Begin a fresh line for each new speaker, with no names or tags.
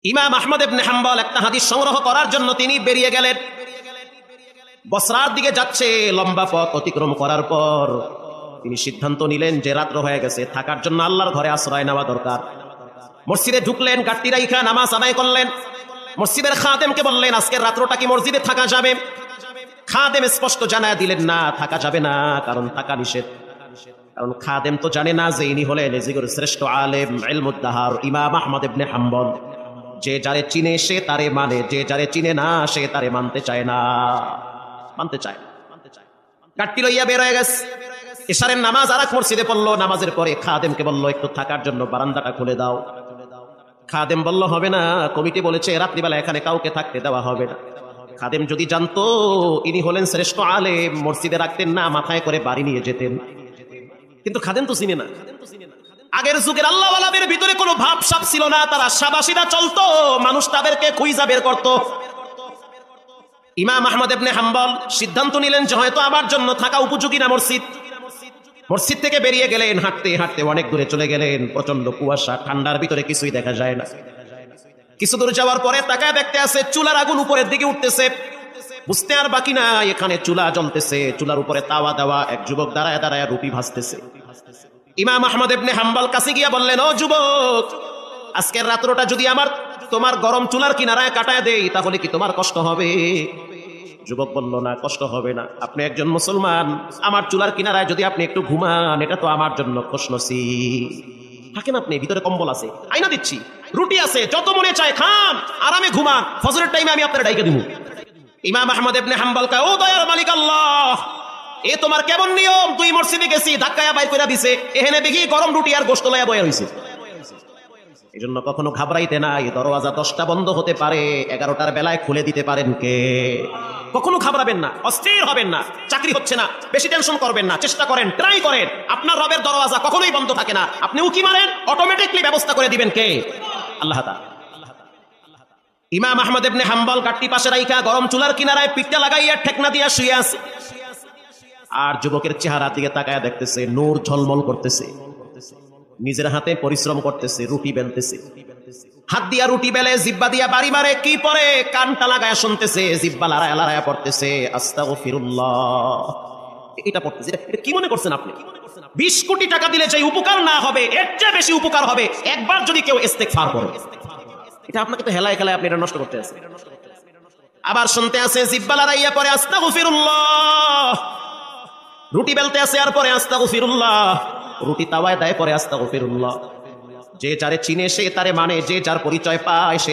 ইমাম আহমদ ইবনে হাম্বল একটা হাদিস সংগ্রহ করার জন্য তিনি বেরিয়ে গেলেন। বসরার দিকে যাচ্ছে, লম্বা পথ অতিক্রম করার পর তিনি সিদ্ধান্ত নিলেন যে রাত্র হয়ে গেছে, থাকার জন্য আল্লাহর ঘরে আশ্রয় নেওয়া দরকার। মসজিদে ঢুকলেন, গাট্টি রাইখা নামাজ আদায় করলেন। মসজিদের খাদেমকে বললেন, আজকের রাত্রটা কি মসজিদে থাকা যাবে? খাদেম স্পষ্ট জানায় দিলেন, না, থাকা যাবে না, কারণ থাকা নিষেধ। কারণ খাদেম তো জানে না যে ইনি হলেন এজিগর শ্রেষ্ঠ আলেম ইলমুদ্দাহার ইমাম আহমদ ইবনে হাম্বল। যে যারে চিনে সে তারে মানে, যে যারে চিনে না সে তারে মানতে চায় না, মানতে চায়। গাট্টি লইয়া বের হয়ে গেছে। ইশারের নামাজ আর এক মসজিদে পড়লো। নামাজের পরে খাদেমকে বললো, একটু থাকার জন্য বারান্দাটা খুলে দাও। খাদেম বলল, হবে না, কমিটি বলেছে রাত্রিবেলা এখানে কাউকে থাকতে দেওয়া হবে না। খাদেম যদি জানতো ইনি হলেন শ্রেষ্ঠ আলেম, মসজিদে রাখতেন না, মাথায় করে বাড়ি নিয়ে যেতেন। কিন্তু খাদেম তো চিনে না। আগের যুগের আল্লাহওয়ালাদের ভিতরে কোনো ভাব সাপ ছিল না, তারা সাবাসিদা চলতো, মানুষ তাদেরকে খুঁজা বের করত। ইমাম আহমদ ইবনে হাম্বল সিদ্ধান্ত নিলেন যে হয়তো আমার জন্য থাকা উপযোগী না মসজিদ। মসজিদ থেকে বেরিয়ে গেলেন, হাঁটতে হাঁটতে অনেক দূরে চলে গেলেন। প্রচন্ড কুয়াশা, ঠান্ডার ভিতরে কিছুই দেখা যায় না। কিছু দূর যাওয়ার পরে তাকায় দেখতে আছে চুলার আগুন উপরের দিকে উঠতেছে। বুঝতে আর বাকি না, এখানে চুলা জ্বলতেছে, চুলার উপরে তাওয়া দেওয়া, এক যুবক দাঁড়ায় দাঁড়ায় রুটি ভাজতেছে। ইমাম আহমদ ইবনে হাম্বল কাছে গিয়া বললেন, ও যুবক, আজকের রাত্রটা যদি তোমার গরম চুলার কিনারায় কাটায় দেই তাহলে কি তোমার কষ্ট হবে? যুবক বলল, না, কষ্ট হবে না। আপনি একজন মুসলমান, আমার চুলার কিনারায় যদি আপনি একটু ঘুমান, এটা তো আমার জন্য খুশনসিব। থাকেন আপনি, ভিতরে কম্বল আছে, আইনা দিচ্ছি, রুটি আছে, যত মনে চায় খান, আরামে ঘুমান, ফজরের টাইমে আমি আপনার ডাইকে দিব। ইমাম আহমদ ইবনে হাম্বল কয়, ও দয়ার মালিক আল্লাহ, এ তোমার কেমন নিয়ম? তুই মসজিদে গেছি, ধাক্কায়া বাইর করে দিছে, এখানে দেখি গরম রুটি আর গোশত লইয়া বয়া হইছে। এই জন্য কখনো ঘাবড়াইতে না। এই দরওয়াজা 10টা বন্ধ হতে পারে, 11টার বেলায় খুলে দিতে পারেন কে? কখনো ঘাবড়াবেন না, অস্থির হবেন না। চাকরি হচ্ছে না, বেশি টেনশন করবেন না, চেষ্টা করেন, ট্রাই করেন। আপনার রবের দরওয়াজা কখনোই বন্ধ থাকে না। আপনি উকি মারেন, অটোমেটিকলি ব্যবস্থা করে দিবেন কে? আল্লাহ তাআলা। ইমাম আহমদ ইবনে হাম্বল গাট্টি পাশে রাইখা গরম চুলার কিনারায় পিঠটা লাগাইয়া ঠেকনা দিয়া শুয়ে আছে। আর যুবকের চেহারার দিকে তাকায়া দেখতেছে, নূর ঝলমল করতেছে, নিজের হাতে পরিশ্রম করতেছে, রুটি বেলতেছে। হাত দিয়া রুটি বেলে, জিব্বা দিয়া বাড়ি মারে, কি পরে কানটা লাগায়া শুনতেছে, জিব্বা লড়ায়া লড়ায়া পড়তেছে আস্তাগফিরুল্লাহ। এটা পড়তেছে। এটা কি মনে করছেন আপনি? 20 কোটি টাকা দিলে যে উপকার না হবে, এর চেয়ে বেশি উপকার হবে একবার যদি কেউ ইস্তেগফার করে। এটা আপনাকে তো হেলায় খেলায় আপনি এটা নষ্ট করতে আছেন। আবার শুনতে আছে, জিব্বা লড়াইয়া পরে আস্তাগফিরুল্লাহ, রুটি বেলতে আছে আর পরে আস্তাগফিরুল্লাহ, রুটি তাওয়ায় দেয় পরে আস্তাগফিরুল্লাহ। যে যারে চিনে সে তারে মানে, যে যার পরিচয় পায় সে